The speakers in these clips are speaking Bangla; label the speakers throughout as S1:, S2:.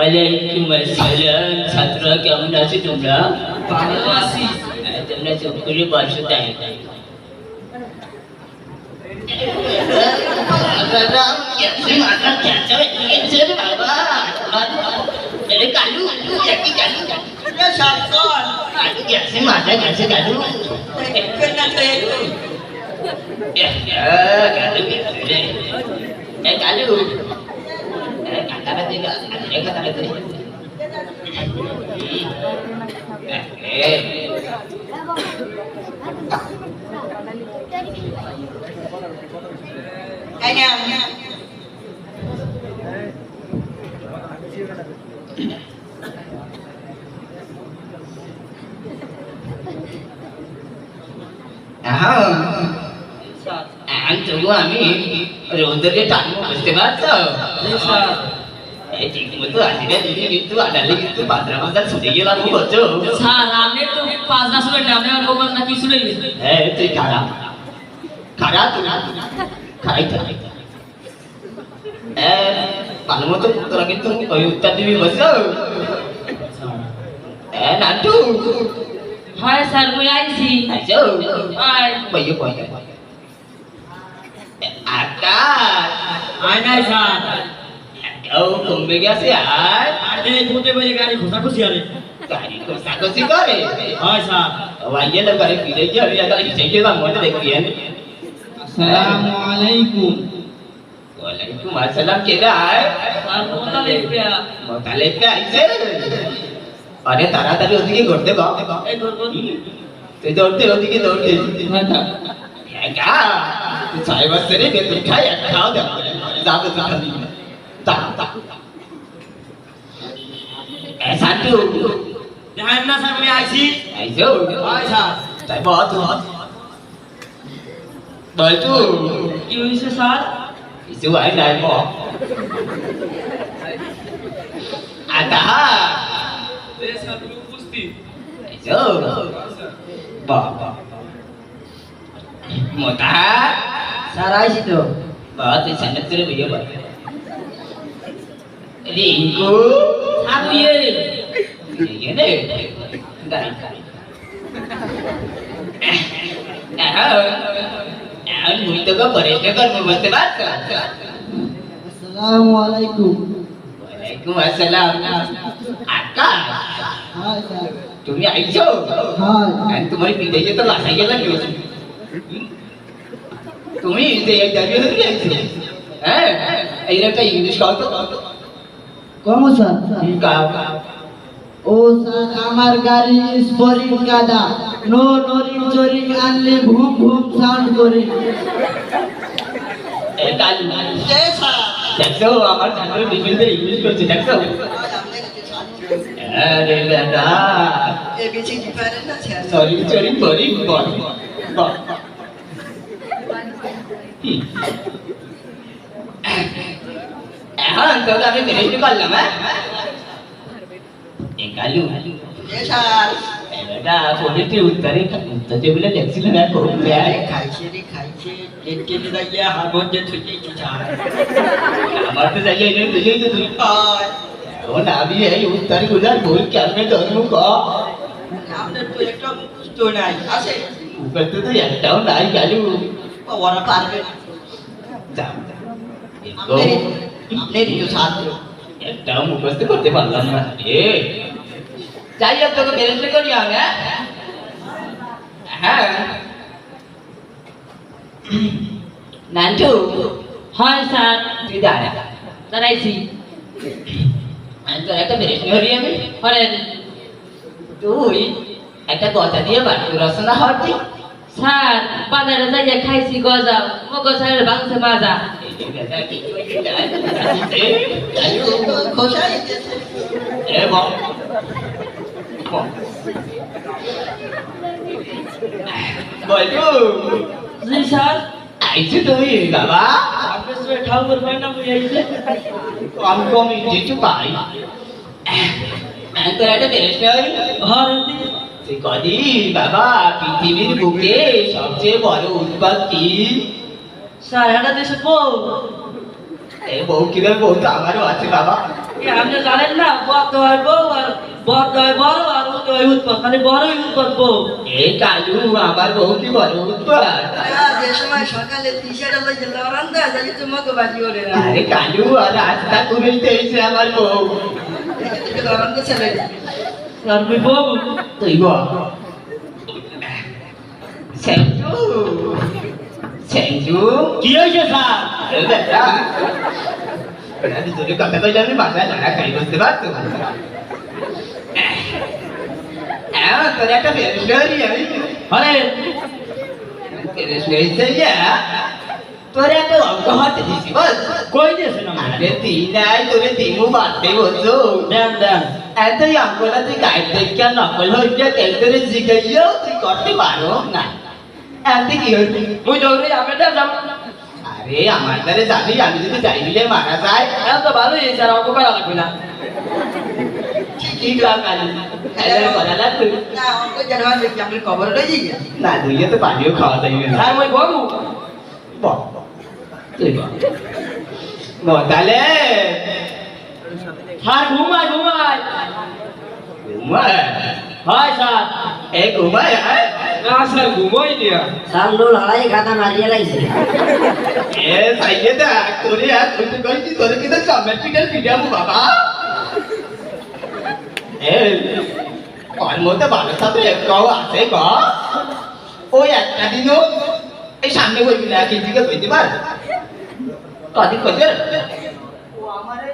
S1: ওয়ালাইকুম আসসালাম। ছাত্ররা কেমন আছো তোমরা?
S2: ভালো আছি।
S1: তোমরা চুপ করে বসো তাই। কালু মাথা গেছে কালু। কালু কাটাটা দিকে কাটাটা দিকে তবু আমি রোদকে টানবো, বুঝতে পারছো? ঠিক মতো আসিনা তুমি কিন্তু আডালে কিন্তু পাত্রা পাত্রা ছুটে গেলাম বলছো।
S2: স্যার আপনি তো পাঁচ না শুনে নামে আর গোপাল না কি শুনে
S1: হ্যাঁ তুই খারাপ খারাপ খারাই খারাই ভালো মতো তোরা কিন্তু ওই উত্তর দিবি বসো। নাটু
S2: হয় স্যার মুই আইছি।
S1: আইছো
S2: আয়
S1: বইয়ে বইয়ে আকাশ
S2: আয় নাই স্যার।
S1: ও কমবে গেছে আর
S2: আরে কোতে বলে গাড়ি ঘোষা খুশি আরে
S1: গাড়ি তো সাকসি করে।
S2: হয় স্যার।
S1: ওয়াইয়ে লোক গাড়ি ফিরে গিয়ে আমি আগে হিসেবে দাম মনে দেখি।
S2: আসসালামু আলাইকুম।
S1: ওয়ালাইকুম আসসালাম। কে রে আয়?
S2: স্যার
S1: মোতালেব কে আইছে? আরে তাড়াতাড়ি ওদিকে ঘুরতে গো।
S2: এই করব
S1: তুই দৌড়তে ওদিকে দৌড়তে। একা তুই ছয় বছরে বেতন খাই একটাও দেব যাবে তো খালি তা শান্তু
S2: দেখেন না স্যার মুই আইছি।
S1: আইছো
S2: হয় স্যার।
S1: তাই বহুত বলতু
S2: কি হইছে স্যার?
S1: কিছু আই নাই মো আতা
S2: এ স্যার তুমি উপস্থিত।
S1: আইছো বাবা মোটা
S2: স্যার আইছি তো।
S1: बहुत ही संगत करे वीडियो पर रिंकू
S2: স্যার ইয়ে
S1: ये ने गाड़ी আর মুই তো পরেশে কর মতে বাত
S2: আসসালামু আলাইকুম।
S1: ওয়ালাইকুম আসসালাম। আকাশ
S2: হয় স্যার।
S1: তুমি আইছো?
S2: হয়।
S1: আর তোমার বিদেশে তো লাসাই গেল কি তুমি এই দাঁড়িয়ে হয়ে আইছো? হ্যাঁ এইটা ইংলিশ কও তো
S2: কম স্যার।
S1: ও
S2: স্যার আমার গাড়ি স্পোরিং কাদা নো নরিং চরিং আনলে ভুম ভুম সাউন্ড করে।
S1: এই কালু দেখছো আমার ছাত্র ডিফেন্সে ইংলিশ করছে দেখছো? আরে বেটা সরি সরি সরি বল এখন তো আমি ফিনিশ করলাম। হ্যাঁ কালু বেটা পড়েছি উত্তরে উত্তর টেবিলে দেখছিল না খুব আমার তো যাই বুঝেই তো তুই এখন আমি এই উত্তর গুলার ভুল কেমনে ধরবো ক উপর তো তুই একটাও নাই কালু
S3: ওরা পারবে
S1: একটাও মুখস্থ করতে পারলাম না। যাই হোক তোকে বেরোতে করি আমি। হ্যাঁ নান্টু
S2: হয় স্যার।
S1: তুই দাঁড়া
S2: দাঁড়াইছি।
S1: আমি তোর একটা বেরোতে করি আমি।
S2: করেন
S1: তুই একটা কথা দিয়ে বাড়ি রচনা হরতি
S2: স্যার। বাজারে যাইয়া খাইছি গজা মগজ স্যারের বাংসে মাজা।
S1: বলবো
S2: জি স্যার।
S1: আইছো তুমি বাবা?
S2: আপনার সঙ্গে ঠাকুর হয় না মুই আইছে।
S1: কম কম কিছু পাই তোর একটা বেরোতে করি
S2: হরতি
S1: তুই কদি বাবা পৃথিবীর বুকে সবচেয়ে বড় উৎপাদ কি?
S2: স্যার এটা দেশে বউ।
S1: এই বউ কিভাবে বউ তো আমারও আছে বাবা।
S3: আপনি জানেন না বদ হয় বউ আর বদ হয় বড় আর উদ হয় উৎপদ মানে বড়ই উৎপদ বউ
S1: এই কালু আমার বউ কি বড় উৎপাদ
S3: যে সময় সকালে তিসাটা লইছে লড়ান্দা যাই তোমাকে বাজি ওরে না
S1: আরে কালু আর রাস্তা করে দিয়েছে আমার বউ
S3: লড়ান্দা ছেলে আর তুই বউ
S1: তুই বল সেঞ্জু সেঞ্জু
S3: কি হয়েছে স্যার
S1: এই বেটা আমি তোর কথা কইলে আমি বাসায় দাঁড়া খাই বুঝতে পারছো তোর একটা বেরোসরি আমি
S3: আরে
S1: বেরোসরি তোর একটা অঙ্ক হাতে দিছি বল
S3: কই দিয়েছেন আমার
S1: আরে তুই নাই তোরে দিমু বাড়তে বলছো
S3: দেন দেন
S1: এতই অঙ্কটা তুই গাইড দেখে নকল হইয়া কেউ তোরে জিজ্ঞাসিও তুই করতে পারো না এতে কি হইছে
S3: মুই দৌড়ে আপনারটা যাব
S1: আরে আমার দ্বারে জানি আমি যদি যাই দিলে মারা যায়
S3: এত ভালোই স্যার অঙ্ক করা লাগবে না
S1: কি কাকালি এদের করা লাগবে
S3: না অঙ্ক জানা দেখি আমি খবর লই যাই
S1: না দুইয়ে তো পানিও খাওয়া যাইবে না
S3: স্যার মই বলবো
S1: বল তুই বল তাহলে
S3: স্যার ঘুমাই ঘুমাই
S1: ঘুমায়
S3: হয় স্যার
S1: এ ঘুমায়
S3: না স্যার ঘুমাই দিয়া
S2: স্যার লো লড়াই খাতা মারিয়ে লাইছে
S1: এ সাইয়ে দা তোরে আর তুই তো কইছিস তোরে কিন্তু কমেন্টিক্যাল ভিডিও বাবা এ ওর মধ্যে ভালো সাথে একটাও আছে গ ওই একটা দিনও এই সামনে বই মিলে আগে দিকে বইতে পার কদিন করতে ও আমারে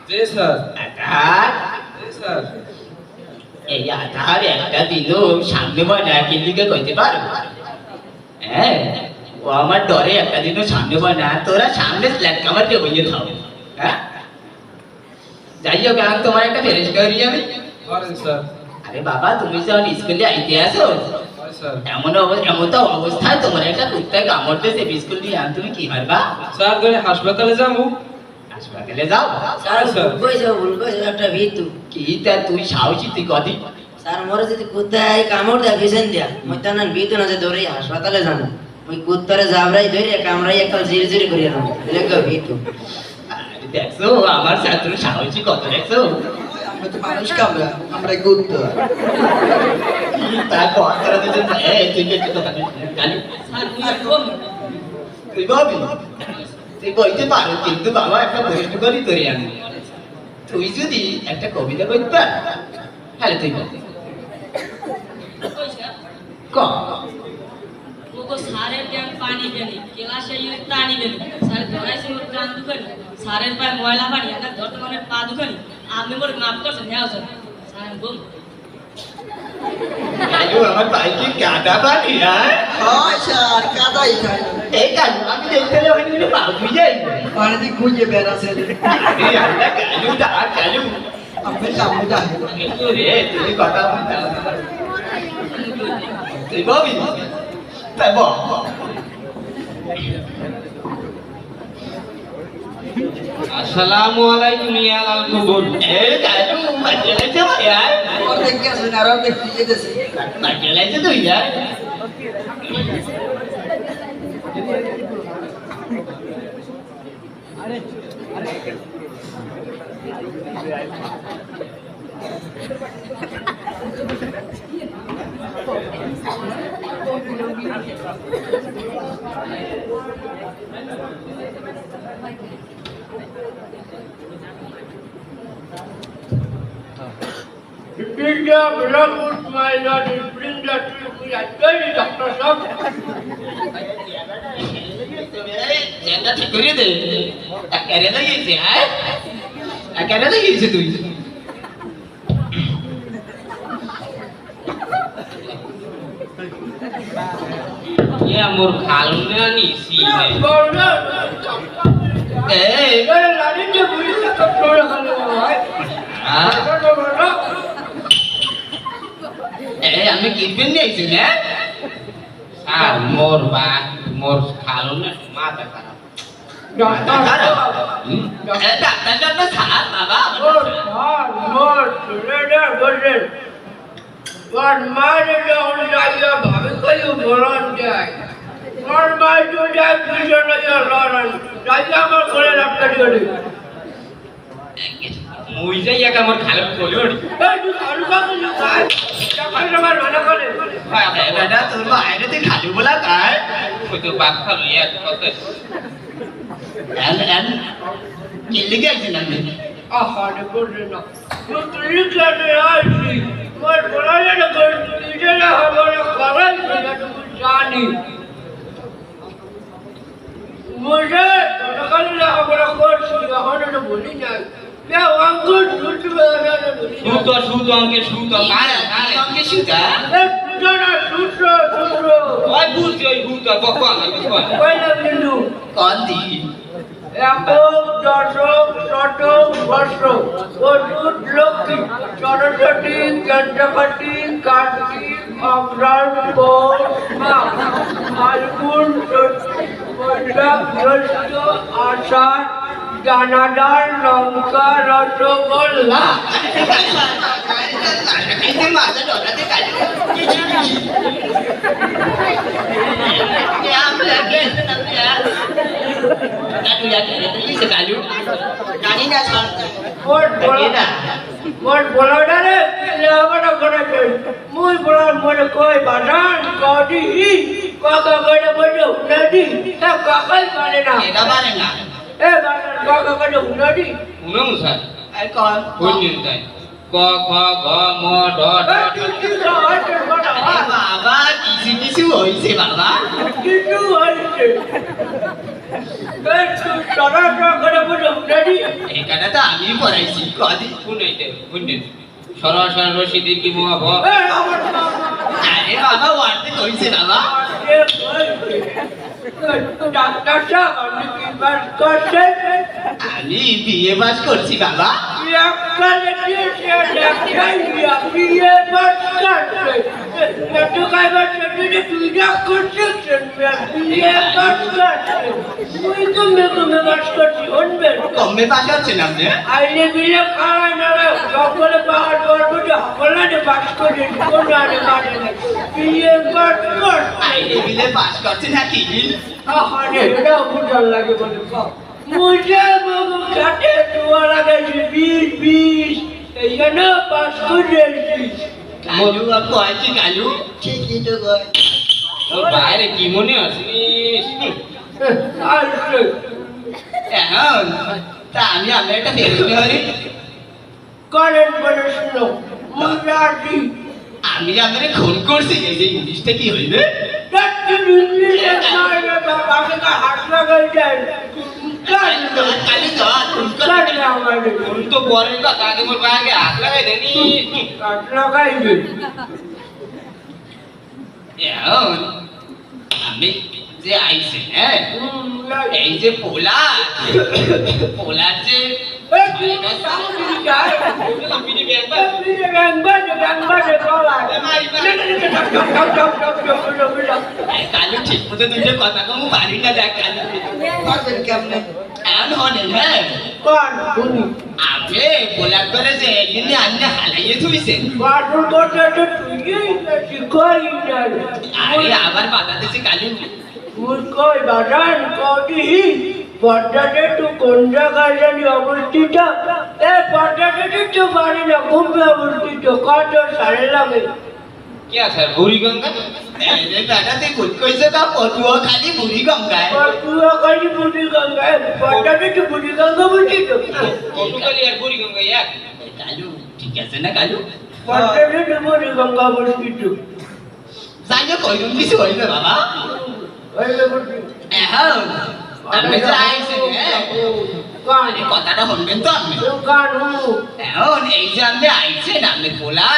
S3: জি স্যার জি স্যার
S1: এই আধার একটা দিনও সামনে বয় কিনলিকে কইতে পারো হ্যাঁ ও আমার ডরে একটা দিনও সামনে বয় না তোরা সামনে ফ্ল্যাট কামার দিয়ে বইয়ে থাও হ্যাঁ যাই হোক আমি তোমার একটা ফেরেজ করি আমি
S3: করেন স্যার
S1: আরে বাবা তুমি যখন স্কুলে আইতে আসো
S3: হয় স্যার
S1: এমন তো অবস্থায় তোমার একটা কুত্তা কামড় দিয়েছে স্কুল দিয়ে আমি তুমি কি পারবা
S3: স্যার করে হাসপাতালে যাবো
S1: হাসপাতালে যাও
S2: স্যার ভুল কইছো একটা ভিতু
S1: কি তা তুই সাহসী তুই কদি
S2: স্যার মোরে যদি কুত্তায় কামড় দেয় ভীষণ দিয়া মই তানার ভিতু না যে দৌড়ে হাসপাতালে যাবো ওই কুত্তারে জাবরাই ধরে কামড়াই একটা জিরি জিরি করিয়ে নাও এলাকা ভিতু
S1: দেখছো আমার ছাত্র সাহসী কত দেখছো
S3: আমরা তো মানুষ কামরা আমরা কুত্তা
S1: তারপর তারা দুজন তুই কে তো কালি তুই বলবি তুই বলতে পারো কিন্তু বাবা একটা প্রশ্ন করি তোরে আমি তুই যদি একটা কবিতা বলতে পার তাহলে তুই বল ক
S4: ওগো সারের ব্যাং পানি দেনি ক্লাসে ইউরে তানি দেনি স্যার ধরাইছে ওর কান দুখানি সারের পায়ে ময়লা পানি একটা ধরতে মানে পা দুখানি আপনি মোর মাফ করছেন হ্যাঁ স্যার স্যার বল
S1: আয়ো আমার বাইকে কাদা পানি হ্যাঁ
S3: হয় স্যার কাদাই খায়
S1: এই কাজ আমি দেখতে ওখানে পাও বুঝাই
S3: পানি দিয়ে খুঁজে বেড়াছে
S1: আরে আল্লাহ কালু দা কালু
S3: আপনি কামড় যায়
S1: রে তুই কথা বলতে তুই বলবি তাই বল
S3: আসসালামু আলাইকুম ইয়া লাল কবুল
S1: এই কালু বাজে লাগছে ভাই
S3: ওর দেখে আসেন আর অনেক ফিরে গেছে
S1: বাজে লাগছে তুই যাই Jangan ঠিক করে দে একারে লাগিয়েছে হ্যাঁ একারে লাগিয়েছে তুই
S3: ইয়া মোর খালুনা নিছি
S1: এই এই আমি কিনবেন নিয়েছি না
S5: আর মোর খালো না মাথা খারাপ
S1: মাথা খারাপ ডাক্তার ডাক্তার স্যার বাবা
S5: মুই যাই এক আমার খারাপ করলো
S1: বেটা তোর বাইরে তুই খালি বলা কার
S5: ওই তো বাপ খালো এক কথা
S1: কিনলে গেছেন আপনি
S5: শুতো আমাকে শুতো
S1: আমাকে সুতা
S5: ওই বুঝছি ওই শুতো বকন
S1: কন দি
S6: একক দশক শতক বর্ষ অযুত লক্ষ্মী সরস্বতী চন্দ্রপতি কার্তিক অগ্রাণ পৌষ মাঘ ফাল্গুন বৈশাখ জ্যৈষ্ঠ আষাঢ় দানাদার লঙ্কা রসগোল্লা
S1: माझा डोळ्यात काढू गाडी ना
S6: মোট বলাটা রে লেখাপড়া করেছে মুই বলার মনে কই বাজান কদি কাকা কইলে বলছো নদী তা কাকাই পারে না
S1: এটা পারে না
S6: এ বাজান কাকা কইলে নদী
S5: উনো মুসা
S1: আর কোন
S5: কোন নিতাই ক খ গ ম ড ঢ
S1: বাবা কিছু কিছু হইছে বাবা
S6: কিছু হইছে
S1: এখানে তো আমি পড়াইছি কদি
S5: শুনাইতে শুনেন সরাসর রশিদি কি মহাভ
S1: আরে বাবা ওয়ার্ডে কইছে বাবা
S6: ডাক্তার সাহেব আপনি কি পাস করছেন
S1: আমি বিএ পাস করছি বাবা কমে পাস হচ্ছেন আপনি
S6: আইনে বিলে খাওয়াই না সকলে পাহাড় পর্বত সকলে বাস করে বিয়ে পাস কর
S1: আইনে বিলে পাস করছে নাকি
S6: এটা বুঝার লাগে বলে মুঝে বাবু কাটে তোমার লাগাইছি 20 এই জন্য পাস করেছি
S1: কালু আর কয় কি কালু ঠিকই তো কয়
S5: ওর বাইরে কি মনে আসিস
S6: আসছে
S1: এখন তা আমি আপনার একটা বেরোতে পারি
S6: করেন বলে শুনো মুজাজি
S1: আমি আপনার খুন করছি এই যে ইংলিশটা কি হইবে
S5: তো পরের কথা আগে মোর বাইরে হাত লাগাই দেনি
S1: এখন আমি যে আইছে হ্যাঁ এই যে পোলা যে কালু ঠিক মতো দুটো কথা কম পারি না দেখ কালু এমন হনে হ্যাঁ আপনি পোলা করে যে একদিন আন্না হালাইয়ে থুইছেন আরে আবার বাধা দিছে কালু
S6: কই বাজান কদি পর্দাটা তো কোন জায়গায় জানি অবস্থিত পর্দাটা তো পারি না খুব অবস্থিত কত সারে লাগে
S5: কি আছে বুড়িগঙ্গা
S1: বেটাতে ভুল কইছে তা পটুয়া খালি বুড়ি গঙ্গায়
S6: পটুয়া খালি বুড়ি গঙ্গায় পর্দাটা তো বুড়ি গঙ্গা বলছি তো
S5: পটুকালি আর বুড়িগঙ্গা এক
S1: কালু ঠিক আছে না কালু
S6: পর্দাটা তো বুড়ি গঙ্গা অবস্থিত
S1: যাই হোক ওইরকম কিছু হইবে বাবা এখন আপনি যে আইছেন এই কথাটা শুনবেন তো আপনি এখন এই যে আপনি আইছেন আপনি পোলা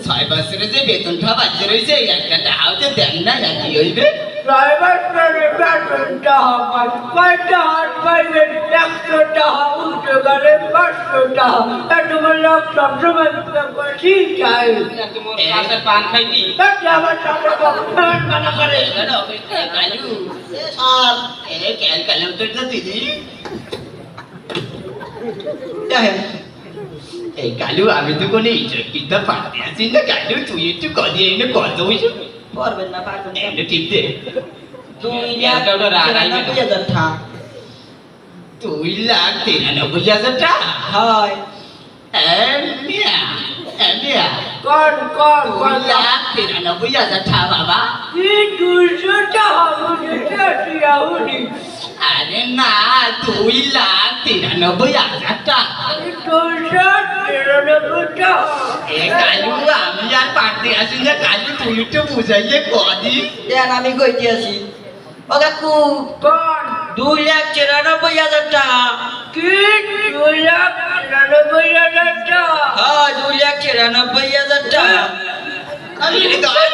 S1: 6 বছরে যে বেতনটা বাজে রয়েছে একটা টাকাও তো দেন না কি হইবে
S6: ড্রাইভার প্রাণে বেতনটা হয় কয়টা হাত পাইবেন 100 টাকা উঠে গেলে 500 টাকা তোমার লোক সবসময় বেশি চাই
S5: তোমার কাছে পান খাইতি
S6: আমার সাথে কখন মানা করে
S1: কালু আর কালু তো দিদি এই কালু আমি তো কোনো ইজ্জত কিনতে পারতে আছি না কালু তুই একটু কদিয়ে এনে কত হয়েছে
S3: পারবেন না পারবেন না
S1: এনে ঠিক দে
S3: 2,93,000 টাকা
S1: 2,93,000 টাকা
S3: হয়
S1: এমিয়া এমিয়া
S6: কোন কোন
S1: 2,93,000 টাকা বাবা
S6: কি 200 টাকা বুঝেছি আউনি
S1: আরে না 2,93,000 টাকা
S6: 293 টাকা
S1: এ কালু আমি আর পারতে আছি না কালু তুই একটু বুঝাইয়ে কদি
S3: দেন আমি কইতে আছি ও কাকু
S6: কোন
S3: 2,94,000 টাকা
S6: কি 2,93,000 টাকা
S3: হ্যাঁ 2,94,000 টাকা
S1: আমি ধর